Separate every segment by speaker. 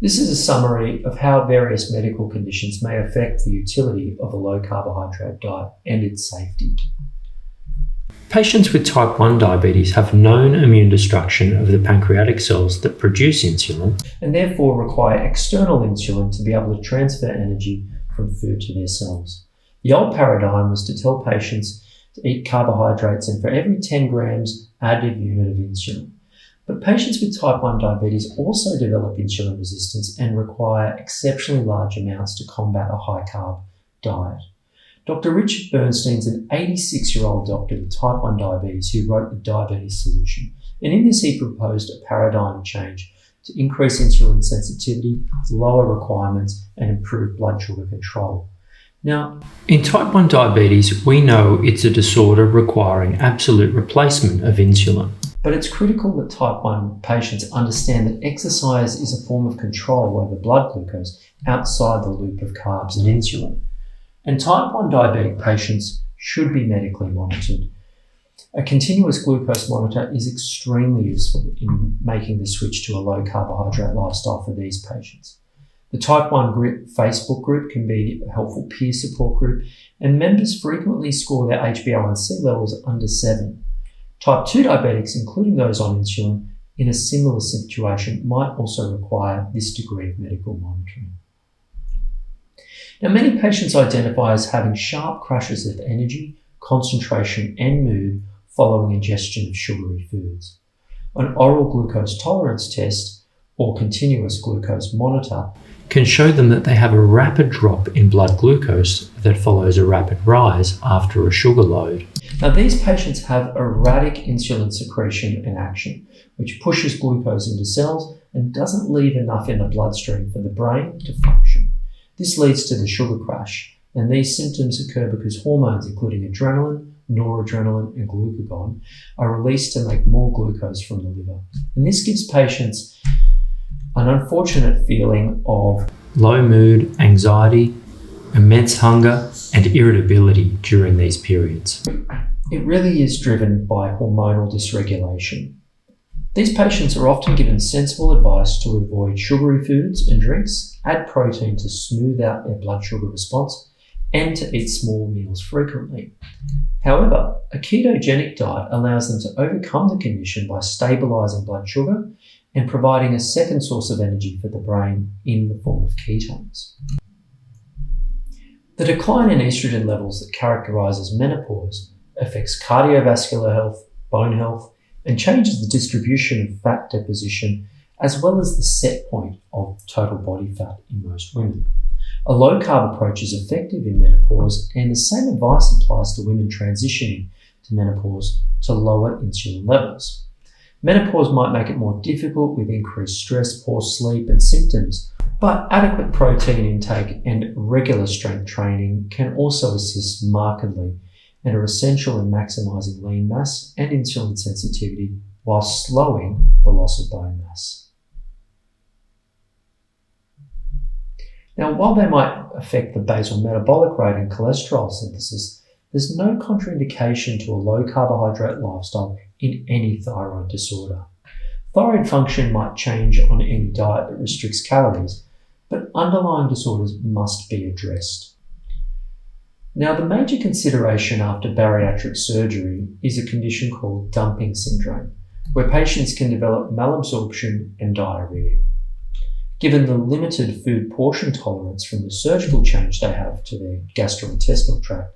Speaker 1: This is a summary of how various medical conditions may affect the utility of a low-carbohydrate diet and its safety.
Speaker 2: Patients with type 1 diabetes have known immune destruction of the pancreatic cells that produce insulin
Speaker 1: and therefore require external insulin to be able to transfer energy from food to their cells. The old paradigm was to tell patients to eat carbohydrates and for every 10 grams add a unit of insulin. But patients with type 1 diabetes also develop insulin resistance and require exceptionally large amounts to combat a high-carb diet. Dr. Richard Bernstein's an 86-year-old doctor with type 1 diabetes who wrote The Diabetes Solution. And in this, he proposed a paradigm change to increase insulin sensitivity, lower requirements, and improve blood sugar control. Now,
Speaker 2: in type 1 diabetes, we know it's a disorder requiring absolute replacement of insulin.
Speaker 1: But it's critical that type 1 patients understand that exercise is a form of control over blood glucose outside the loop of carbs and insulin. And type 1 diabetic patients should be medically monitored. A continuous glucose monitor is extremely useful in making the switch to a low carbohydrate lifestyle for these patients. The Type 1 Facebook group can be a helpful peer support group, and members frequently score their HbA1c levels under 7. Type 2 diabetics, including those on insulin, in a similar situation might also require this degree of medical monitoring. Now, many patients identify as having sharp crashes of energy, concentration, and mood following ingestion of sugary foods. An oral glucose tolerance test or continuous glucose monitor
Speaker 2: can show them that they have a rapid drop in blood glucose that follows a rapid rise after a sugar load.
Speaker 1: Now, these patients have erratic insulin secretion and action, which pushes glucose into cells and doesn't leave enough in the bloodstream for the brain to function. This leads to the sugar crash, and these symptoms occur because hormones including adrenaline, noradrenaline, and glucagon are released to make more glucose from the liver. And this gives patients an unfortunate feeling of
Speaker 2: low mood, anxiety, immense hunger, and irritability during these periods.
Speaker 1: It really is driven by hormonal dysregulation. These patients are often given sensible advice to avoid sugary foods and drinks, add protein to smooth out their blood sugar response, and to eat small meals frequently. However, a ketogenic diet allows them to overcome the condition by stabilizing blood sugar and providing a second source of energy for the brain in the form of ketones. The decline in estrogen levels that characterizes menopause affects cardiovascular health, bone health, and changes the distribution of fat deposition as well as the set point of total body fat in most women. A low-carb approach is effective in menopause, and the same advice applies to women transitioning to menopause to lower insulin levels. Menopause might make it more difficult with increased stress, poor sleep, and symptoms, but adequate protein intake and regular strength training can also assist markedly and are essential in maximizing lean mass and insulin sensitivity while slowing the loss of bone mass. Now, while they might affect the basal metabolic rate and cholesterol synthesis, there's no contraindication to a low carbohydrate lifestyle in any thyroid disorder. Thyroid function might change on any diet that restricts calories, but underlying disorders must be addressed. Now, the major consideration after bariatric surgery is a condition called dumping syndrome, where patients can develop malabsorption and diarrhea. Given the limited food portion tolerance from the surgical change they have to their gastrointestinal tract,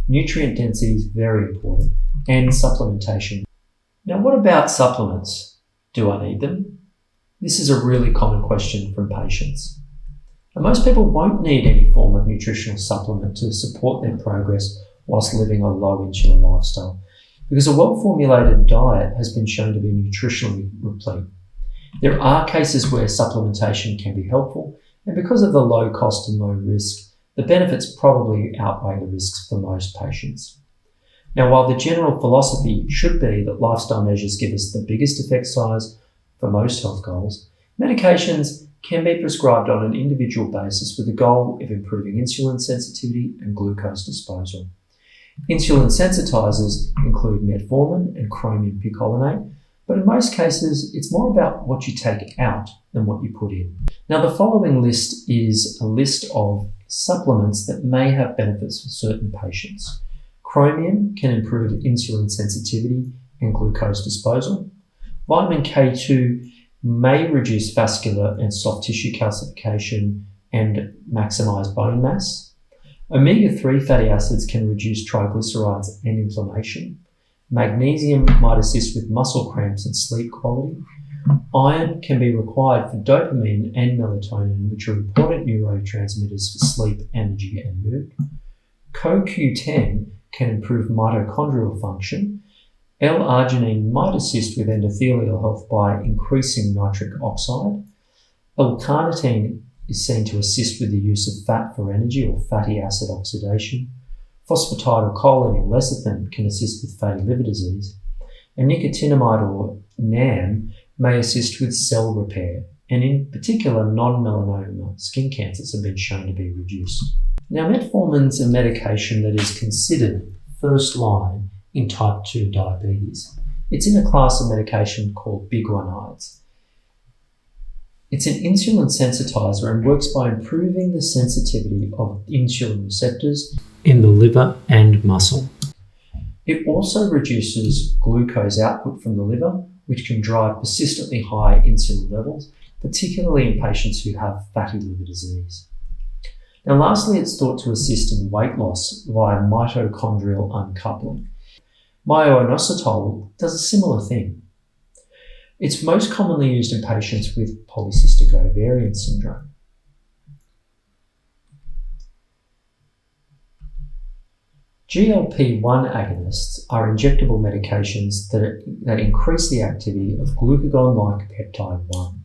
Speaker 1: nutrient density is very important, and supplementation. Now, what about supplements? Do I need them? This is a really common question from patients. And most people won't need any form of nutritional supplement to support their progress whilst living a low insulin lifestyle, because a well-formulated diet has been shown to be nutritionally replete. There are cases where supplementation can be helpful, and because of the low cost and low risk, the benefits probably outweigh the risks for most patients. Now, while the general philosophy should be that lifestyle measures give us the biggest effect size for most health goals, medications can be prescribed on an individual basis with the goal of improving insulin sensitivity and glucose disposal. Insulin sensitizers include Metformin and chromium picolinate, but in most cases, it's more about what you take out than what you put in. Now, the following list is a list of supplements that may have benefits for certain patients. Chromium can improve insulin sensitivity and glucose disposal. Vitamin K2 may reduce vascular and soft tissue calcification and maximize bone mass. Omega-3 fatty acids can reduce triglycerides and inflammation. Magnesium might assist with muscle cramps and sleep quality. Iron can be required for dopamine and melatonin, which are important neurotransmitters for sleep, energy, and mood. CoQ10 can improve mitochondrial function. L-arginine might assist with endothelial health by increasing nitric oxide. L-carnitine is seen to assist with the use of fat for energy or fatty acid oxidation. Phosphatidylcholine and lecithin can assist with fatty liver disease. And nicotinamide or NAM may assist with cell repair, and in particular non-melanoma skin cancers have been shown to be reduced. Now, metformin is a medication that is considered first line in type 2 diabetes. It's in a class of medication called biguanides. It's an insulin sensitizer and works by improving the sensitivity of insulin receptors
Speaker 2: in the liver and muscle.
Speaker 1: It also reduces glucose output from the liver, which can drive persistently high insulin levels, particularly in patients who have fatty liver disease. Now, lastly, it's thought to assist in weight loss via mitochondrial uncoupling. Myo-inositol does a similar thing. It's most commonly used in patients with polycystic ovarian syndrome. GLP-1 agonists are injectable medications that increase the activity of Glucagon-Like peptide 1.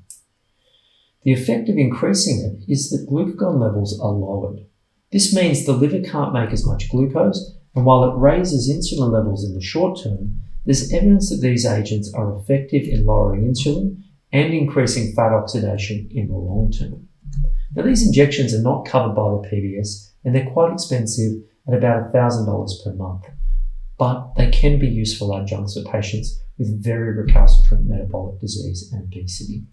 Speaker 1: The effect of increasing it is that glucagon levels are lowered. This means the liver can't make as much glucose, and while it raises insulin levels in the short term, there's evidence that these agents are effective in lowering insulin and increasing fat oxidation in the long term. Now, these injections are not covered by the PBS, and they're quite expensive at about $1,000 per month, but they can be useful adjuncts for patients with very recalcitrant metabolic disease and obesity.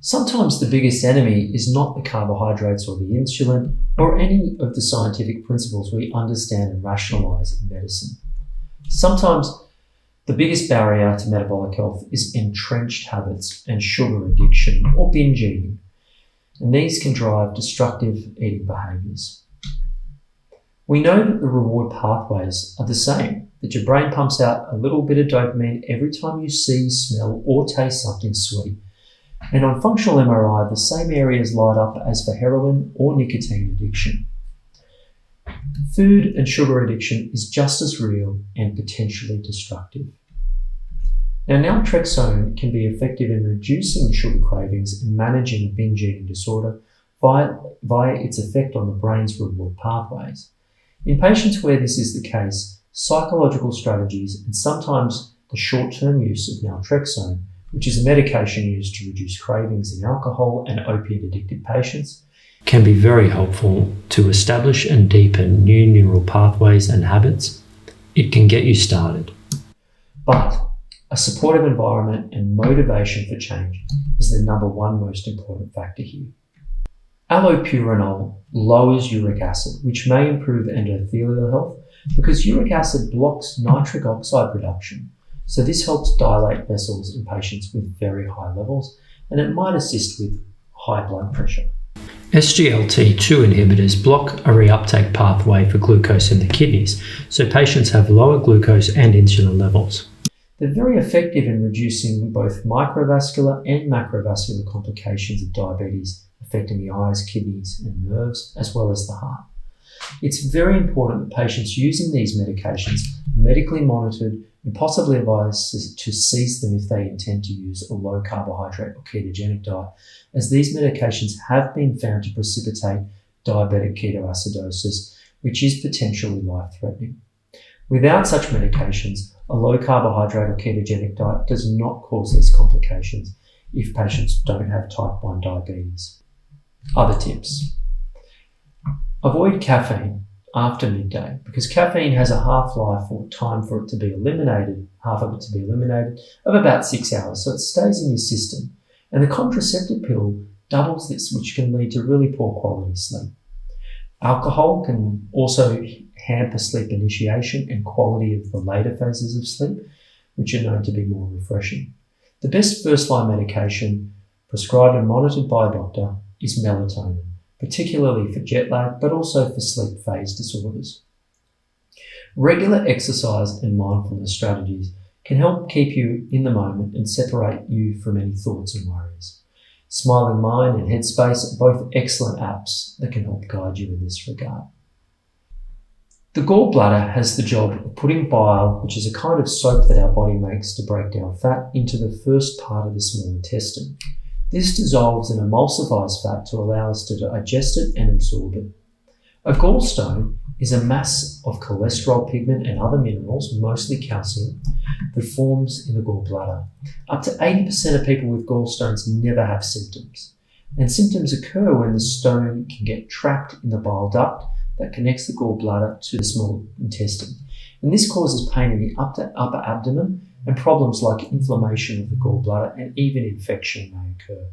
Speaker 1: Sometimes the biggest enemy is not the carbohydrates or the insulin or any of the scientific principles we understand and rationalize in medicine. Sometimes the biggest barrier to metabolic health is entrenched habits and sugar addiction or binge eating, and these can drive destructive eating behaviours. We know that the reward pathways are the same, that your brain pumps out a little bit of dopamine every time you see, smell, or taste something sweet. And on functional MRI, the same areas light up as for heroin or nicotine addiction. Food and sugar addiction is just as real and potentially destructive. Now, naltrexone can be effective in reducing sugar cravings and managing binge eating disorder via its effect on the brain's reward pathways. In patients where this is the case, psychological strategies and sometimes the short-term use of naltrexone, which is a medication used to reduce cravings in alcohol and opiate-addicted patients,
Speaker 2: can be very helpful to establish and deepen new neural pathways and habits. It can get you started.
Speaker 1: But a supportive environment and motivation for change is the number one most important factor here. Allopurinol lowers uric acid, which may improve endothelial health because uric acid blocks nitric oxide production. So this helps dilate vessels in patients with very high levels, and it might assist with high blood pressure.
Speaker 2: SGLT2 inhibitors block a reuptake pathway for glucose in the kidneys, so patients have lower glucose and insulin levels.
Speaker 1: They're very effective in reducing both microvascular and macrovascular complications of diabetes affecting the eyes, kidneys, and nerves, as well as the heart. It's very important that patients using these medications are medically monitored and possibly advised to cease them if they intend to use a low carbohydrate or ketogenic diet, as these medications have been found to precipitate diabetic ketoacidosis, which is potentially life-threatening. Without such medications, a low carbohydrate or ketogenic diet does not cause these complications if patients don't have type 1 diabetes. Other tips. Avoid caffeine. after midday, because caffeine has a half-life or time for it to be eliminated, half of it to be eliminated, of about 6 hours, so it stays in your system. And the contraceptive pill doubles this, which can lead to really poor quality sleep. Alcohol can also hamper sleep initiation and quality of the later phases of sleep, which are known to be more refreshing. The best first-line medication prescribed and monitored by a doctor is melatonin, particularly for jet lag, but also for sleep phase disorders. Regular exercise and mindfulness strategies can help keep you in the moment and separate you from any thoughts and worries. Smiling Mind and Headspace are both excellent apps that can help guide you in this regard. The gallbladder has the job of putting bile, which is a kind of soap that our body makes to break down fat, into the first part of the small intestine. This dissolves and emulsifies fat to allow us to digest it and absorb it. A gallstone is a mass of cholesterol, pigment and other minerals, mostly calcium, that forms in the gallbladder. Up to 80% of people with gallstones never have symptoms. And symptoms occur when the stone can get trapped in the bile duct that connects the gallbladder to the small intestine. And this causes pain in the upper abdomen and problems like inflammation of the gallbladder and even infection may occur.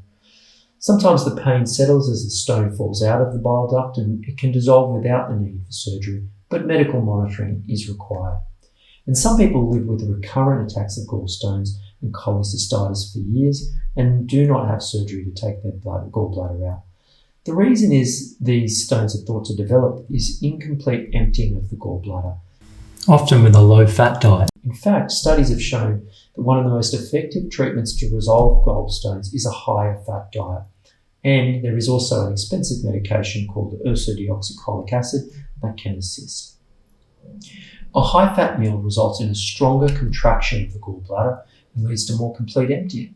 Speaker 1: Sometimes the pain settles as the stone falls out of the bile duct and it can dissolve without the need for surgery, but medical monitoring is required. And some people live with recurrent attacks of gallstones and cholecystitis for years and do not have surgery to take their gallbladder out. The reason is these stones are thought to develop is incomplete emptying of the gallbladder,
Speaker 2: often with a low-fat diet.
Speaker 1: In fact, studies have shown that one of the most effective treatments to resolve gallstones is a higher fat diet. And there is also an expensive medication called ursodeoxycholic acid that can assist. A high-fat meal results in a stronger contraction of the gallbladder and leads to more complete emptying.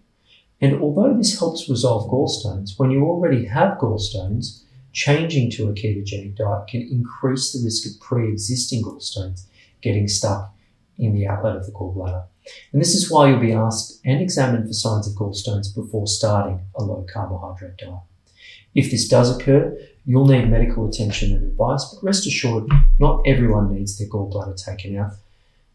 Speaker 1: And although this helps resolve gallstones, when you already have gallstones, changing to a ketogenic diet can increase the risk of pre-existing gallstones getting stuck in the outlet of the gallbladder. And this is why you'll be asked and examined for signs of gallstones before starting a low-carbohydrate diet. If this does occur, you'll need medical attention and advice, but rest assured, not everyone needs their gallbladder taken out.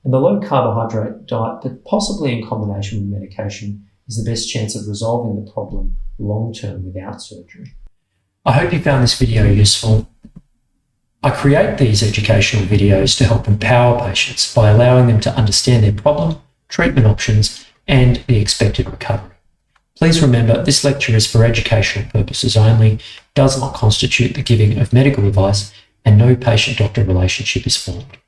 Speaker 1: And the low-carbohydrate diet, but possibly in combination with medication, is the best chance of resolving the problem long-term without surgery.
Speaker 2: I hope you found this video useful. I create these educational videos to help empower patients by allowing them to understand their problem, treatment options, and the expected recovery. Please remember, this lecture is for educational purposes only, does not constitute the giving of medical advice, and no patient-doctor relationship is formed.